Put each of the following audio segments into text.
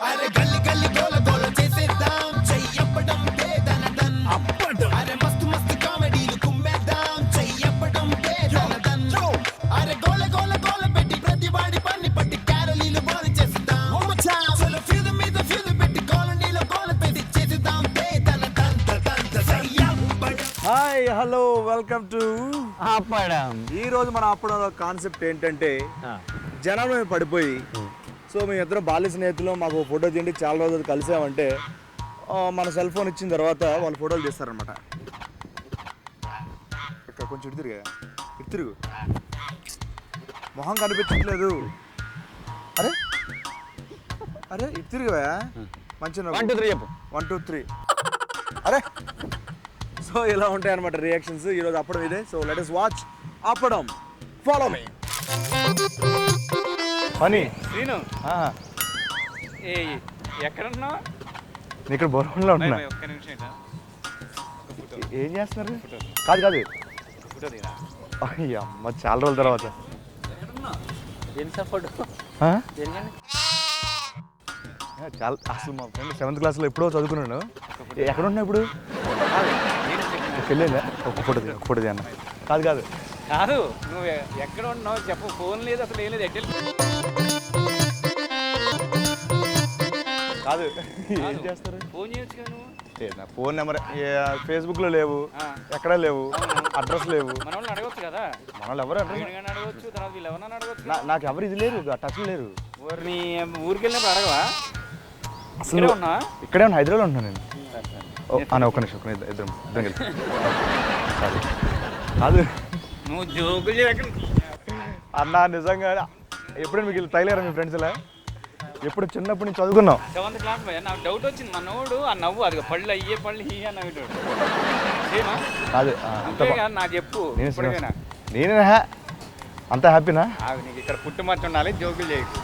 అరే గల్లి గల్లి గోల గోల చేసేద్దాం చెయ్యప్పడం పేదనదన్ అప్పడం అరే మస్తు మస్తు కామెడీలు కుమ్మేద్దాం చెయ్యప్పడం పేదనదన్ అరే గోల గోల గోల పెట్టి ప్రతివాడి పన్ని పట్టి క్యారలీలు బోని చేసేద్దాం చలో ఫ్యూజ్ మీద ఫ్యూజ్ పెట్టి కాలనీలో గోల పెట్టి చేసేద్దాం పేదనదన్ చెయ్యప్పడం. హాయ్ హలో వెల్కమ్ టు ఆపడం. ఈ రోజు మన అప్పడంలో కాన్సెప్ట్ ఏంటంటే జనాలు మేము పడిపోయి సో మేము ఇద్దరం బాల్య స్నేహితులు మాకు ఫోటో తీయండి చాలా రోజులు కలిసామంటే మన సెల్ ఫోన్ ఇచ్చిన తర్వాత వాళ్ళు ఫోటోలు తీస్తారనమాట. ఇక్కడ కొంచెం ఇటు తిరుగు మొహం కనిపించట్లేదు. అరే అరే ఇటు తిరిగివా మంచిగా 1 2 3 చెప్పు. 1 2 3 అరే సో ఇలా ఉంటాయి అనమాట రియాక్షన్స్ ఈరోజు అప్పడం ఇదే. సో లెట్ us వాచ్ అప్పడం. ఫాలో మీ పని శ్రీను ఎక్కడ ఉన్నావు? నేను ఇక్కడ బోర్వంలో ఉంటున్నా. ఒక్క నిమిషం ఇట్లా. ఏం చేస్తున్నారు? కాదు కాదు ఫోటో తీరా. అమ్మ చాలా రోజుల తర్వాత ఏం సార్ ఫోటో? చాలా అసలు మా ఫ్రెండ్ 7th క్లాస్లో ఎప్పుడో చదువుకున్నాను. ఎక్కడ ఉంటున్నా ఇప్పుడు? పెళ్ళిందా? ఒక ఫోటో అన్న. కాదు కాదు కాదు నువ్వు ఎక్కడ ఉన్నావు చెప్పు. ఫోన్ లేదు అసలు ఏం లేదు. ఎట్టి కాదు ఏం చేస్తారు? ఫోన్ చేయొచ్చు కదా నువ్వు. నా ఫోన్ నెంబర్ ఫేస్బుక్లో లేవు, ఎక్కడా లేవు, అడ్రస్ లేవు. మన వాళ్ళని అడగొచ్చు కదా. మన వాళ్ళు ఎవరు అడ్రస్ అడగొచ్చు, తర్వాత వీళ్ళు ఎవరన్నా అడగొచ్చు. నాకు ఎవరు ఇది లేరు, టచ్ లేరు. నీ ఊరికి వెళ్ళినప్పుడు అడగవా? అసలు ఉన్నా ఇక్కడే ఉన్నా, హైదరాబాద్లో ఉంటున్నాను నేను. అని ఒక్క నిమిషం ఇద్దరం కలిసి కాదు నువ్వు జోకులు చేయకండి అన్న. నిజంగా ఎప్పుడైనా మీకు ట్రైలర్ మీ ఫ్రెండ్స్ ఇలా ఎప్పుడు చిన్నప్పటి నుంచి చదువుకున్నాం. 7th క్లాస్ పోయా. నాకు డౌట్ వచ్చింది. మనోడు ఆ నవ్వు అది పళ్ళు అయ్యే పళ్ళు ఇయ్య నవ్వుతాడు. కాదు నాకు చెప్పు. నేనే అంత హ్యాపీనా? నీకు ఇక్కడ పుట్టుమచ్చ ఉండాలి, జోకులు చేయకు.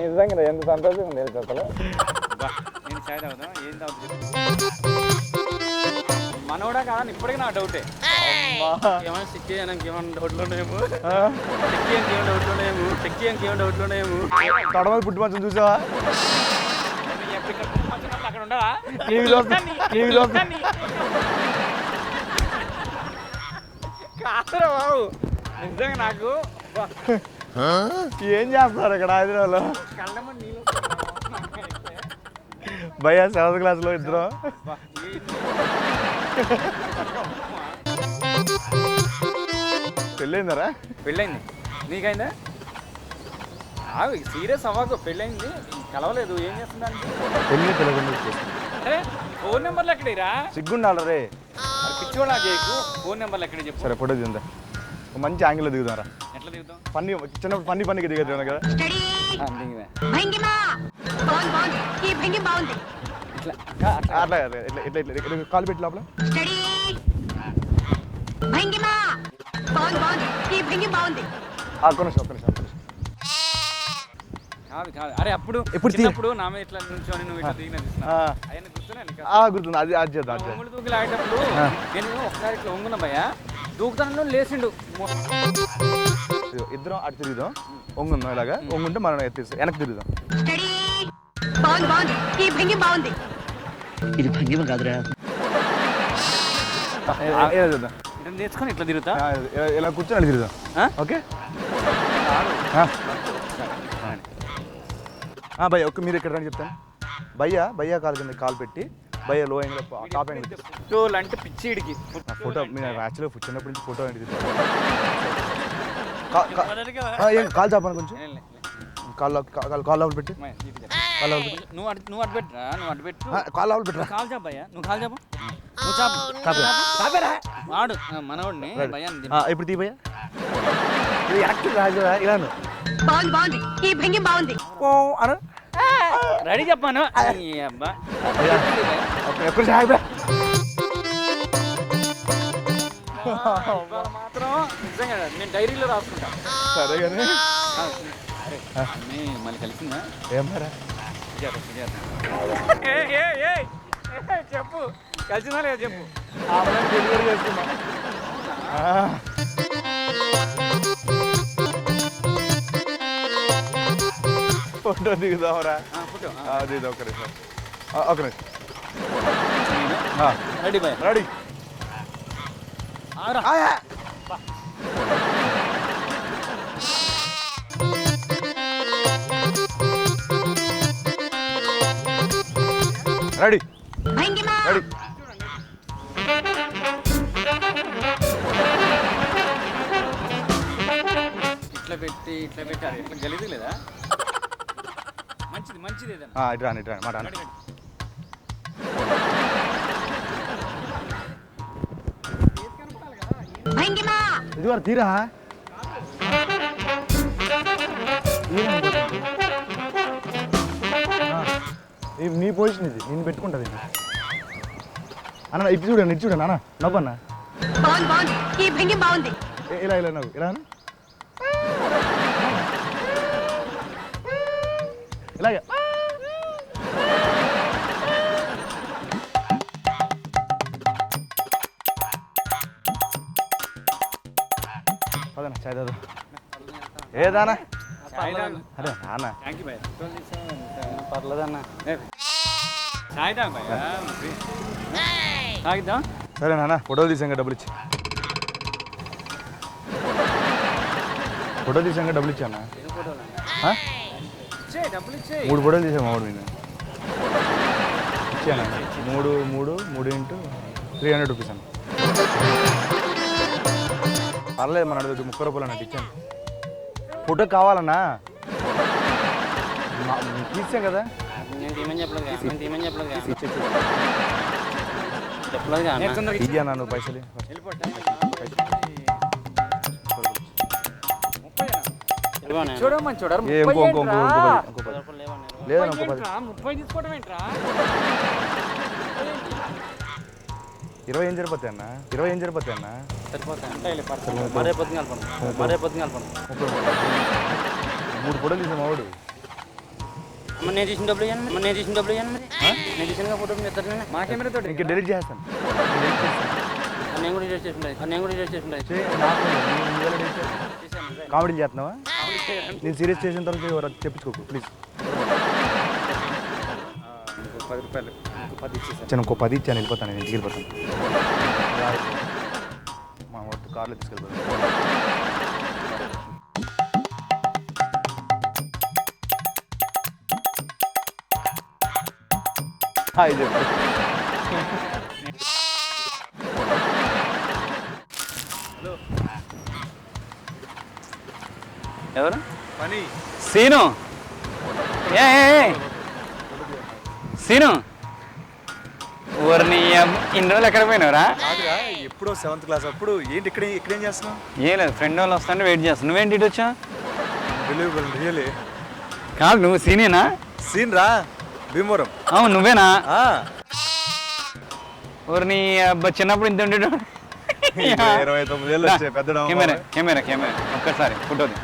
నిజంగా ఎంత సంతోషం ఉంది అసలు. నేను చాయ్ తాగుదాం. ఏం తాగుతుంది మనోడా కాదని ఇప్పటికీ నా డౌటే. ఏమైనా సిక్కి చేయడానికి ఏమైనా డౌట్లు ఉన్నాయేమో, తొడ మీద పుట్టి మంచం చూసావా? అక్కడ ఉండవా? కాదురా బాబు, నిజంగా నాకు ఏం చేస్తున్నారు ఇక్కడ హైదరాబాద్లో? కళ్ళమ్మ నీళ్ళు భయ్యా 7th క్లాస్లో ఇద్దరు. పెళ్ళయిందరా? పెళ్ళైంది. నీకైందా? సీరియస్ అవ్వకు. పెళ్ళైంది, కలవలేదు. ఏం చేస్తుందానికి? పెళ్ళి పిల్లలు అరే ఫోన్ నెంబర్లు ఎక్కడేరా? సిగ్గుండాలి రే. పిచ్చోడా చేయకు. ఫోన్ నెంబర్లు ఎక్కడే చెప్పు. సరే ఫోటో దిగుదా, మంచి యాంగిల్లో దిగుదారా. ఎట్లా దిగుతాం? ఫన్నీ చిన్నప్పుడు ఫన్నీకి దిగదు కదా. అట్లా ఇట్లా ఇట్లా ఇట్లా కాలు పెట్టి లోపల. ఒక్క నిమిషం కాదు కాదు. అరే అప్పుడు ఎప్పుడు చిన్నప్పుడు నా మీద ఇట్లా నుంచోని నువ్వు ఇట్లా దిగినది గుర్తుంది. అది చేద్దాం. ఒంగులు దూకులు ఆడేటప్పుడు నేను ఒకసారి ఇట్లా ఒంగున భయ్యా దూకుతాను లేచిండు. ఇద్దరం అటు తిరుగుదాం. ఒంగుందాం ఇలాగా. ఒంగుంటే మనం వెనక్కి తిరుగుదాం. ఇది భంగిమ కాదురా. చూద్దాం. ఇట్లా నేర్చుకొని ఇట్లా తిరుగుతా. ఇలా కూర్చొని అటు తిరుగుదాం. ఓకే భయ్య ఒక్క మీరు ఇక్కడ రండి చెప్తాను. భయ్యా కాలు కింద కాలు పెట్టి భయ్య లో టాప్ అండ్ ఫోటోలు అంటే పిచ్చిడికి ఫోటో. మీరు యాక్చువల్గా చిన్నప్పటి నుంచి ఫోటో అంటే కాలు చాపాను కొంచెం. కాలు లోపల పెట్టి నువ్వు అటు పెట్టరా. నువ్వు అటు పెట్టు. కాలు లోపల పెట్టరా. కాలు చాపయ్యా. నువ్వు కాలు చాప. నువ్వు చాపరా వాడు మనోడిని భయ్యా. ఇప్పుడు తీ భయ్యా. ఇది యాక్టివ్ రాజు ఇలా రెడీ చెప్పాను. అబ్బా మాత్రం నిజంగా నేను డైరీలో రాసుకుంటా. సరే కానీ మళ్ళీ కలిసిందా? ఏం మరా చెప్పు, కలిసిందా లేదా చెప్పు. డెలివరీ చేస్తున్నా. ఫోటో దిగుదామరా ఫోటో అది ఒక నిమిషం ఒక నిమిషం రెడీ భయ రెడీ రెడీ రెడీ ఇట్లా పెట్టి అది ఇట్లా గలీదు లేదా మంచిది ఏదన్నా ఇటు రాని మాట ఇది వారు తీరా నీ పొజిషన్ ఇది నేను పెట్టుకుంటుంది అన్న ఇటు చూడండి ఇటు చూడండి అన్న నవ్వన్నా ఇలా ఇలా నవ్వు ఇలా ఇలాగే పదనా చాయ్ దాదా ఏదానా అరే నాన్న పర్లేదన్నా తాగిద్దాం భయ తాగిద్దాం సరే నాన్న ఫోటోలు తీసాక డబ్బులు ఇచ్చి ఫోటో తీసాక డబ్బులు ఇచ్చా అన్న డబ్బులు ఇచ్చే 3 ఫోటోలు తీసాం మా వాడు మీద ఇచ్చాను మూడు ఇంటూ 300 రూపీస్ అన్న పర్లేదు మన దగ్గర 30 రూపాయలు అన్నట్టు ఇచ్చాను ఫోటో కావాలన్నా తీసాం కదా నేను తీమని చెప్పలేదు ఇయ్యా నువ్వు పైసలు చూడమని ఏ ఇంకో లేదా ఇంకో 30 తీసుకోవడం ఏంట్రా 20 ఏం సరిపోతాయి అన్న 20 ఏం సరిపోతాయి అన్న మరే పొద్దున కలపను 3 ఫోటోలు తీసాం మావాడు నేను తీసిన డబ్బులు ఇవ్వండి నేను తీసిన ఫోటో చెప్తాను మా కెమెరాతో ఇంకా డెలిట్ చేస్తాను నేను కూడా చేస్తుండే కామెడీ చేస్తున్నావా నేను సీరియస్ చేసిన తర్వాత చెప్పించుకోకు ప్లీజ్ 10 రూపాయలు 10 ఇచ్చేసాను ఇచ్చాను ఇంకో 10 ఇచ్చాను వెళ్ళిపోతాను నేను ఇంటికి వెళ్ళిపోతాను మా వాడు కార్లో తీసుకెళ్ళిపోతాను హాయ్ చెప్పు ఎవరు పని సీను ఏ సీను ఊరిని ఇన్ని రోజులు ఎక్కడ పోయినావురా కాదురా ఎప్పుడో 7th క్లాస్ అప్పుడు ఏంటి ఇక్కడేం చేస్తున్నావు ఏం లేదు ఫ్రెండ్ వాళ్ళు వస్తాను వెయిట్ చేస్తాను నువ్వేంటి ఇటు వచ్చా బిలీవబుల్ రియలీ కాదు నువ్వు సీనేనా సీన్ రా భీమవరం అవును నువ్వేనా ఊరిని చిన్నప్పుడు ఇంత ఉండేటో 29 ఏళ్ళు వచ్చాయి పెద్ద కెమెరా ఒక్కసారి ఫోటోది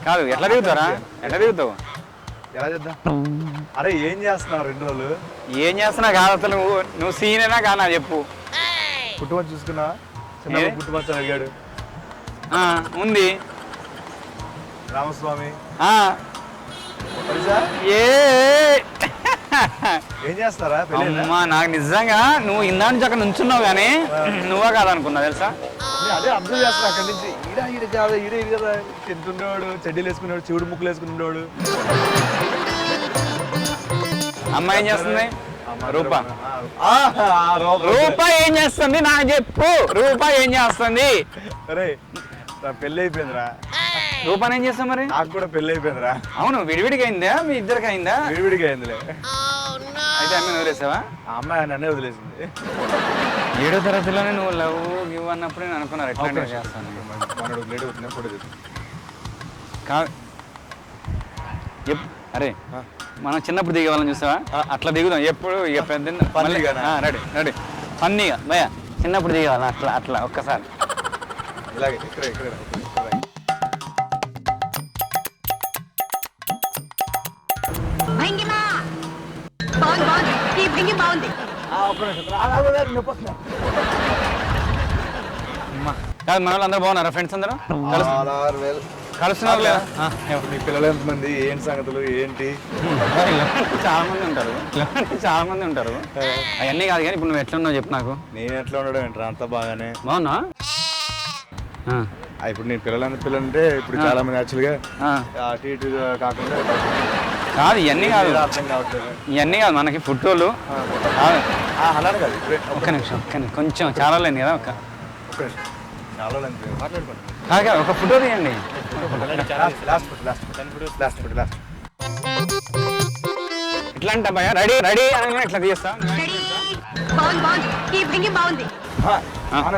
కాదు ఎట్లా దిగుతావు ఎలా చేద్దాం అరే ఏం చేస్తున్నావు 2 రోజులు ఏం చేస్తున్నా కాదు అసలు నువ్వు సీనేనా కానా చెప్పు పుట్టుమచ్చ చూసుకున్నా చిన్న పుట్టుమచ్చ అడిగాడు ఉంది రామస్వామి ఏం చేస్తారా అమ్మా నాకు నిజంగా నువ్వు ఇందా నుంచి అక్కడ నుంచున్నావు కానీ నువ్వే కాదనుకున్నా తెలుసా అదే అబ్జర్వ్ చేస్తున్నా అక్కడి నుంచి ఈడ కాదు ఈడ కదా తింటుండేవాడు చెడ్డీలు వేసుకునేవాడు చెవుడు ముక్కులు వేసుకునేవాడు అమ్మాయి ఏం చేస్తుంది రూప ఏం చేస్తుంది నాకు చెప్పు రూప ఏం చేస్తుంది అరే పెళ్ళి అయిపోయిందిరా రూపాని ఏం చేస్తాం మరి నాకు కూడా పెళ్ళి అయిపోయిందిరా అవును విడివిడిగా అయిందా మీ ఇద్దరికి అయిందా విడివిడిగా అయిందిలే అయితే అమ్మాయి వదిలేసావా ఆ అమ్మాయి నన్నే వదిలేసింది 7వ తరగతిలోనే నువ్వు లవ్ గివ్ అన్నప్పుడు నేను అనుకున్నారు ఎట్లా చేస్తాను మనోడు లేట్ అవుతుంది ఫోటో కాదు అరే మనం చిన్నప్పుడు దిగేవాళ్ళని చూసావా అట్లా దిగుదాం ఎప్పుడు ఇక పెద్ద రెడీ ఫన్నీగా భయ చిన్నప్పుడు దిగేవాళ్ళం అట్లా ఒక్కసారి ఇలాగే ఇక్కడ కాదు మన వాళ్ళు అందరూ బాగున్నారా ఫ్రెండ్స్ అందరూ కలుస్తున్నారు లేదా మీ పిల్లలు ఎంతమంది, ఏంటి సంగతులు ఏంటి? చాలా మంది ఉంటారు, చాలా మంది ఉంటారు. అవన్నీ కాదు కానీ ఇప్పుడు నువ్వు ఎట్లా ఉన్నావు చెప్పు నాకు. నేను ఎట్లా ఉండడం ఏంట్రా, అంతా బాగానే. బాగున్నా ఇప్పుడు నేను పిల్లలు అంటే ఇప్పుడు చాలా మంది యాక్చువల్గా అటు ఇటు కాకుండా కాదు, ఇవన్నీ కాదు, అర్థం కావట్లేదు. ఇవన్నీ కాదు మనకి ఫోటోలు. అలానే కాదు, ఒక్క నిమిషం కొంచెం చాలా లేదు కదా, ఒక్క నిమిషం చాలా మాట్లాడుకోండి. కాదు ఒక ఫోటో తీయండి. ఎట్లా అంట భయ, రెడీ రెడీ అని ఎట్లా తీస్తా.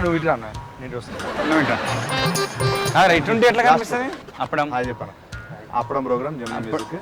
నువ్వు ఇట్లా అన్న, నేను వస్తాను. ఇటుంటే ఎట్లా కనిపిస్తుంది? అప్పుడం చెప్పాను, అప్పుడం ప్రోగ్రామ్ జమ్మి మ్యూజిక్.